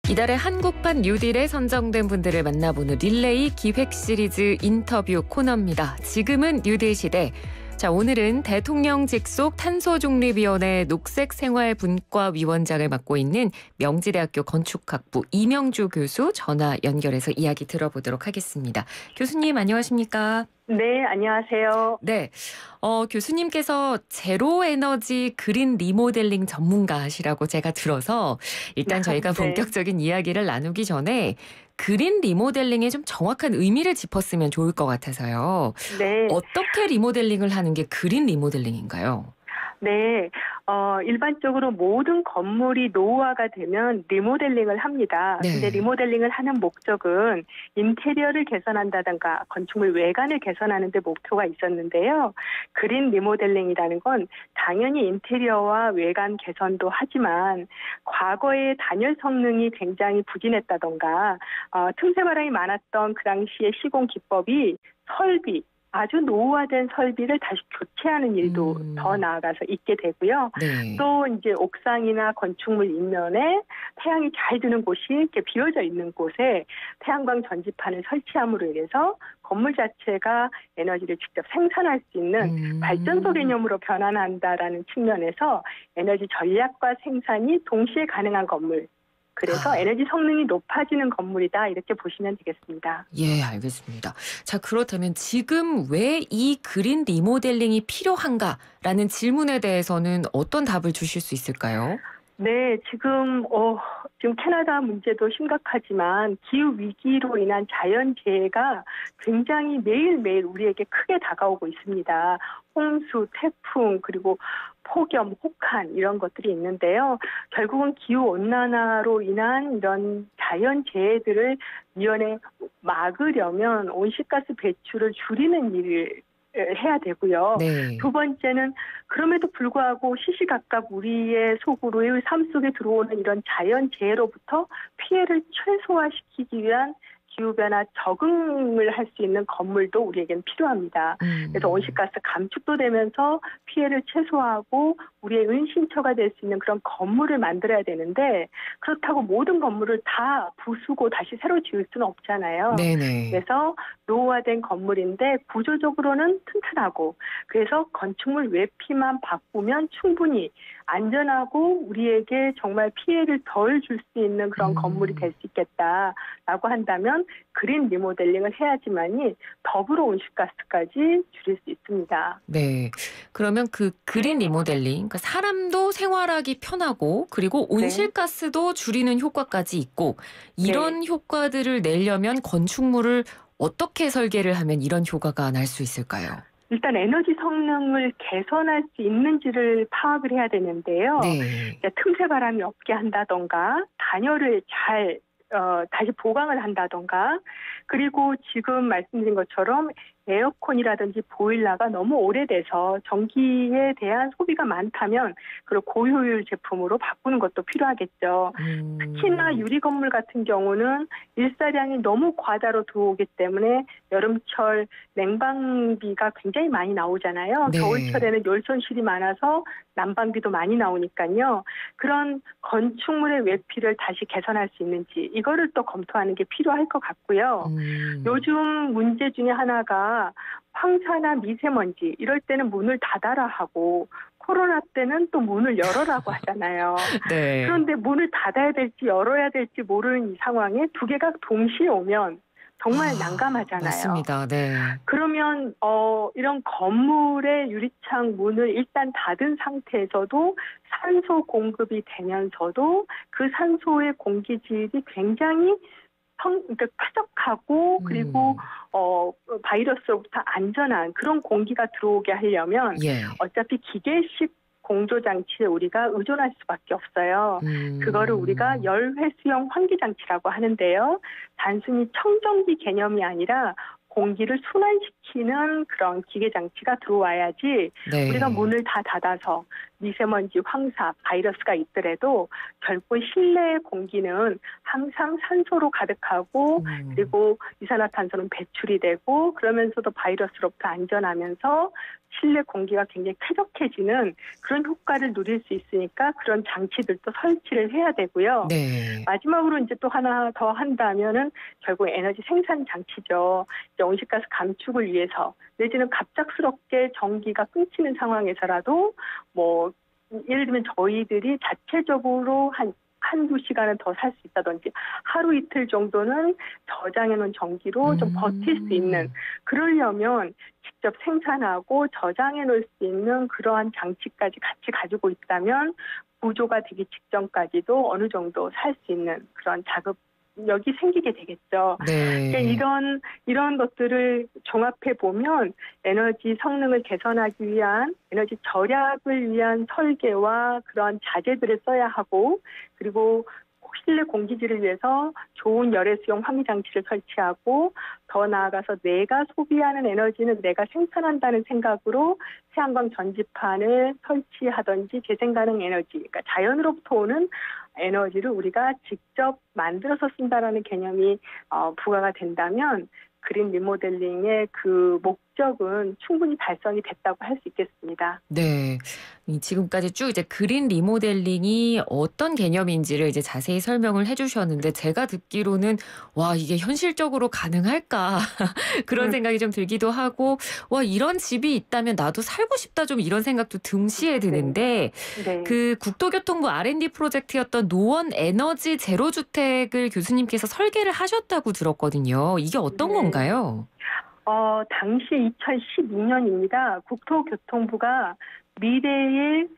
이달의 한국판 뉴딜에 선정된 분들을 만나보는 릴레이 기획 시리즈 인터뷰 코너입니다. 지금은 뉴딜 시대. 자, 오늘은 대통령 직속 탄소중립위원회 녹색생활분과 위원장을 맡고 있는 명지대학교 건축학부 이명주 교수 전화 연결해서 이야기 들어보도록 하겠습니다. 교수님 안녕하십니까? 네, 안녕하세요. 네, 교수님께서 제로 에너지 그린 리모델링 전문가시라고 제가 들어서 일단 저희가 네. 본격적인 이야기를 나누기 전에 그린 리모델링의 좀 정확한 의미를 짚었으면 좋을 것 같아서요. 네. 어떻게 리모델링을 하는 게 그린 리모델링인가요? 네. 일반적으로 모든 건물이 노후화가 되면 리모델링을 합니다. 네. 근데 리모델링을 하는 목적은 인테리어를 개선한다든가 건축물 외관을 개선하는 데 목표가 있었는데요. 그린 리모델링이라는 건 당연히 인테리어와 외관 개선도 하지만 과거에 단열 성능이 굉장히 부진했다던가 틈새 바람이 많았던 그 당시의 시공 기법이 아주 노후화된 설비를 다시 교체하는 일도 더 나아가서 있게 되고요. 네. 또 이제 옥상이나 건축물 인면에 태양이 잘 드는 곳이 이렇게 비어져 있는 곳에 태양광 전지판을 설치함으로 인해서 건물 자체가 에너지를 직접 생산할 수 있는 발전소 개념으로 변환한다라는 측면에서 에너지 전략과 생산이 동시에 가능한 건물. 그래서 에너지 성능이 높아지는 건물이다 이렇게 보시면 되겠습니다. 예, 알겠습니다. 자, 그렇다면 지금 왜 이 그린 리모델링이 필요한가라는 질문에 대해서는 어떤 답을 주실 수 있을까요? 네, 지금 캐나다 문제도 심각하지만 기후 위기로 인한 자연재해가 굉장히 매일매일 우리에게 크게 다가오고 있습니다. 홍수, 태풍, 그리고 폭염, 혹한 이런 것들이 있는데요. 결국은 기후온난화로 인한 이런 자연재해들을 미연에 막으려면 온실가스 배출을 줄이는 일을 해야 되고요. 네. 두 번째는 그럼에도 불구하고 시시각각 우리의 속으로의 삶 속에 들어오는 이런 자연재해로부터 피해를 최소화시키기 위한 기후변화 적응을 할 수 있는 건물도 우리에겐 필요합니다. 그래서 온실가스 감축도 되면서 피해를 최소화하고 우리의 은신처가 될 수 있는 그런 건물을 만들어야 되는데 그렇다고 모든 건물을 다 부수고 다시 새로 지을 수는 없잖아요. 네네. 그래서 노후화된 건물인데 구조적으로는 튼튼하고 그래서 건축물 외피만 바꾸면 충분히 안전하고 우리에게 정말 피해를 덜 줄 수 있는 그런 건물이 될 수 있겠다라고 한다면 그린 리모델링을 해야지만이 더불어 온실가스까지 줄일 수 있습니다. 네. 그러면 그 그린 리모델링, 그러니까 사람도 생활하기 편하고 그리고 온실가스도 줄이는 효과까지 있고 이런 효과들을 내려면 건축물을 어떻게 설계를 하면 이런 효과가 날 수 있을까요? 일단 에너지 성능을 개선할 수 있는지를 파악을 해야 되는데요. 네. 틈새 바람이 없게 한다던가 단열을 잘 다시 보강을 한다던가 그리고 지금 말씀드린 것처럼 에어컨이라든지 보일러가 너무 오래돼서 전기에 대한 소비가 많다면 그걸 고효율 제품으로 바꾸는 것도 필요하겠죠. 특히나 유리 건물 같은 경우는 일사량이 너무 과다로 들어오기 때문에 여름철 냉방비가 굉장히 많이 나오잖아요. 네. 겨울철에는 열 손실이 많아서 난방비도 많이 나오니까요. 그런 건축물의 외피를 다시 개선할 수 있는지 이거를 또 검토하는 게 필요할 것 같고요. 요즘 문제 중에 하나가 황사나 미세먼지 이럴 때는 문을 닫아라 하고 코로나 때는 또 문을 열어라고 하잖아요. 네. 그런데 문을 닫아야 될지 열어야 될지 모르는 이 상황에 두 개가 동시에 오면 정말 난감하잖아요. 맞습니다. 네. 그러면 이런 건물의 유리창 문을 일단 닫은 상태에서도 산소 공급이 되면서도 그 산소의 공기질이 굉장히 그러니까 쾌적하고 그리고 바이러스로부터 안전한 그런 공기가 들어오게 하려면 어차피 기계식 공조 장치에 우리가 의존할 수밖에 없어요. 그거를 우리가 열회수형 환기 장치라고 하는데요. 단순히 청정기 개념이 아니라 공기를 순환시키는 시키는 그런 기계 장치가 들어와야지 네. 우리가 문을 다 닫아서 미세먼지, 황사, 바이러스가 있더라도 결국 실내 공기는 항상 산소로 가득하고 그리고 이산화탄소는 배출이 되고 그러면서도 바이러스로부터 안전하면서 실내 공기가 굉장히 쾌적해지는 그런 효과를 누릴 수 있으니까 그런 장치들도 설치를 해야 되고요. 네. 마지막으로 이제 또 하나 더 한다면은 결국 에너지 생산 장치죠. 이제 온실가스 감축을 위해서 내지는 갑작스럽게 전기가 끊기는 상황에서라도 뭐 예를 들면 저희들이 자체적으로 한두 시간은 더 살 수 있다든지 하루 이틀 정도는 저장해 놓은 전기로 좀 버틸 수 있는 그러려면 직접 생산하고 저장해 놓을 수 있는 그러한 장치까지 같이 가지고 있다면 구조가 되기 직전까지도 어느 정도 살 수 있는 그런 자급력이 생기게 되겠죠. 네. 그러니까 이런 것들을 종합해 보면 에너지 성능을 개선하기 위한 에너지 절약을 위한 설계와 그런 자재들을 써야 하고 그리고 실내 공기질을 위해서 좋은 열외수용 환기 장치를 설치하고 더 나아가서 내가 소비하는 에너지는 내가 생산한다는 생각으로 태양광 전지판을 설치하든지 재생가능 에너지, 그러니까 자연으로부터 오는 에너지를 우리가 직접 만들어서 쓴다라는 개념이 부과가 된다면 그린 리모델링의 그 목적은 충분히 달성이 됐다고 할 수 있겠습니다. 네. 지금까지 쭉 이제 그린 리모델링이 어떤 개념인지를 이제 자세히 설명을 해주셨는데 제가 듣기로는 와 이게 현실적으로 가능할까 그런 생각이 좀 들기도 하고 와 이런 집이 있다면 나도 살고 싶다 좀 이런 생각도 동시에 드는데 네. 그 국토교통부 R&D 프로젝트였던 노원 에너지 제로 주택을 교수님께서 설계를 하셨다고 들었거든요. 이게 어떤 건가요? 당시 2012년입니다. 국토교통부가 미래의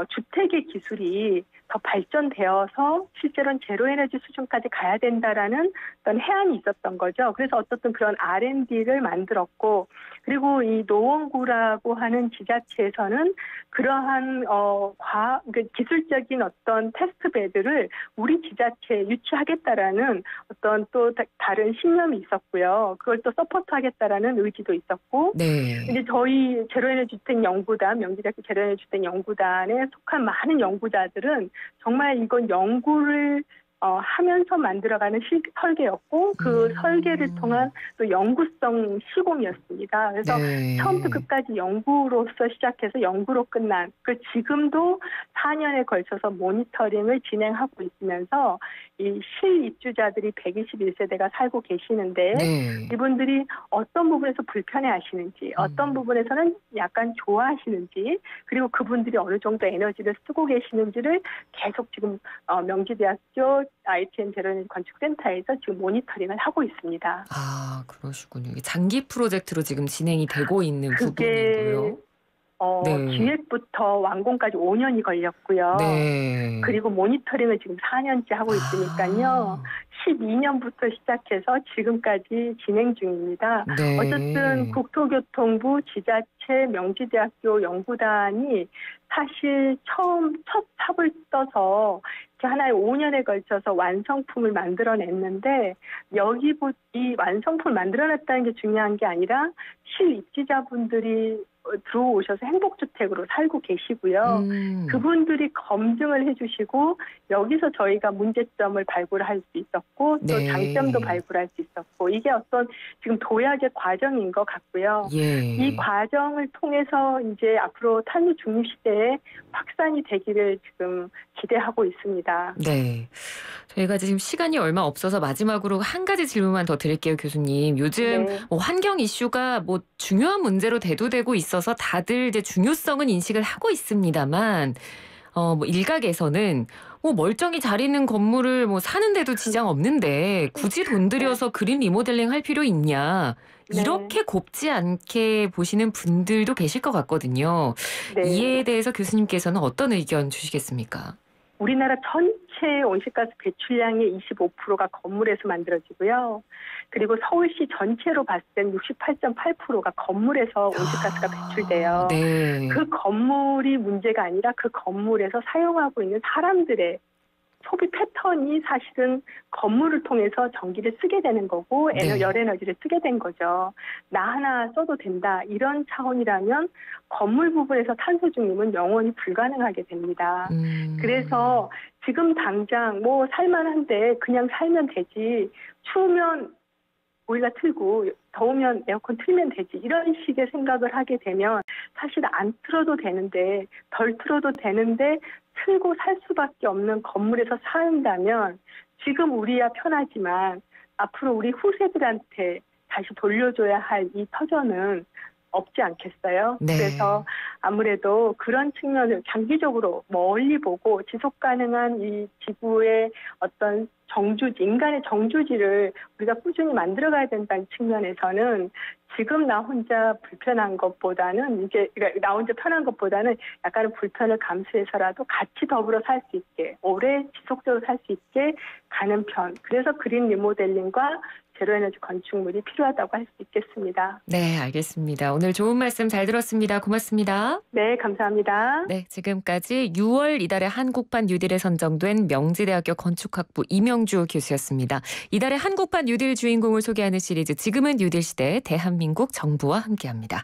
주택의 기술이 더 발전되어서 실제로는 제로에너지 수준까지 가야 된다라는 어떤 해안이 있었던 거죠. 그래서 어떻든 그런 R&D를 만들었고 그리고 이 노원구라고 하는 지자체에서는 그러한 기술적인 어떤 테스트베드를 우리 지자체에 유치하겠다라는 어떤 또 다른 신념이 있었고요. 그걸 또 서포트하겠다라는 의지도 있었고 네. 이제 저희 제로에너지 주택 연구단, 명지대학교 제로에너지 주택 연구단에 속한 많은 연구자들은 정말 이건 연구를 하면서 만들어가는 설계였고 그 설계를 통한 또 연구성 시공이었습니다. 그래서 네. 처음부터 끝까지 연구로서 시작해서 연구로 끝난 그 지금도 4년에 걸쳐서 모니터링을 진행하고 있으면서 이 실입주자들이 121세대가 살고 계시는데 네. 이분들이 어떤 부분에서 불편해하시는지 어떤 부분에서는 약간 좋아하시는지 그리고 그분들이 어느 정도 에너지를 쓰고 계시는지를 계속 지금 명지대학교 ITN 제로에너지 건축센터에서 지금 모니터링을 하고 있습니다. 아 그러시군요. 이게 장기 프로젝트로 지금 진행이 되고 있는 그게 부분이고요. 네. 기획부터 완공까지 5년이 걸렸고요. 네. 그리고 모니터링을 지금 4년째 하고 있으니까요. 12년부터 시작해서 지금까지 진행 중입니다. 네. 어쨌든 국토교통부 지자체 명지대학교 연구단이 사실 첫 삽을 떠서 하나의 5년에 걸쳐서 완성품을 만들어냈는데 이 완성품을 만들어냈다는 게 중요한 게 아니라 실입지자분들이 들어오셔서 행복주택으로 살고 계시고요. 그분들이 검증을 해주시고 여기서 저희가 문제점을 발굴할 수 있었고 또 네. 장점도 발굴할 수 있었고 이게 어떤 지금 도약의 과정인 것 같고요. 예. 이 과정을 통해서 이제 앞으로 탄소 중립 시대에 확산이 되기를 지금 기대하고 있습니다. 네. 저희가 지금 시간이 얼마 없어서 마지막으로 한 가지 질문만 더 드릴게요, 교수님. 요즘 네. 환경 이슈가 중요한 문제로 대두되고 있어서 다들 이제 중요성은 인식을 하고 있습니다만, 일각에서는 멀쩡히 잘 있는 건물을 사는데도 지장 없는데 굳이 돈 들여서 그린 리모델링 할 필요 있냐. 이렇게 곱지 않게 보시는 분들도 계실 것 같거든요. 네. 이에 대해서 교수님께서는 어떤 의견 주시겠습니까? 우리나라 전체 온실가스 배출량의 25%가 건물에서 만들어지고요. 그리고 서울시 전체로 봤을 땐 68.8%가 건물에서 온실가스가 배출돼요. 네. 그 건물이 문제가 아니라 그 건물에서 사용하고 있는 사람들의 소비 패턴이 사실은 건물을 통해서 전기를 쓰게 되는 거고 네. 열에너지를 쓰게 된 거죠. 나 하나 써도 된다 이런 차원이라면 건물 부분에서 탄소 중립은 영원히 불가능하게 됩니다. 그래서 지금 당장 뭐 살만한데 그냥 살면 되지, 추우면 보일러 틀고 더우면 에어컨 틀면 되지, 이런 식의 생각을 하게 되면 사실 안 틀어도 되는데, 덜 틀어도 되는데 틀고 살 수밖에 없는 건물에서 산다면 지금 우리야 편하지만 앞으로 우리 후세들한테 다시 돌려줘야 할 이 터전은 없지 않겠어요? 네. 그래서 아무래도 그런 측면을 장기적으로 멀리 보고 지속 가능한 이 지구의 어떤 정주지, 인간의 정주지를 우리가 꾸준히 만들어가야 된다는 측면에서는 지금 나 혼자 불편한 것보다는 그러니까 나 혼자 편한 것보다는 약간의 불편을 감수해서라도 같이 더불어 살 수 있게, 오래 지속적으로 살 수 있게 가는 편. 그래서 그린 리모델링과 제로에너지 건축물이 필요하다고 할 수 있겠습니다. 네, 알겠습니다. 오늘 좋은 말씀 잘 들었습니다. 고맙습니다. 네, 감사합니다. 네, 지금까지 6월 이달의 한국판 뉴딜에 선정된 명지대학교 건축학부 이명주 교수였습니다. 이달의 한국판 뉴딜 주인공을 소개하는 시리즈 지금은 뉴딜 시대 대한민국 정부와 함께합니다.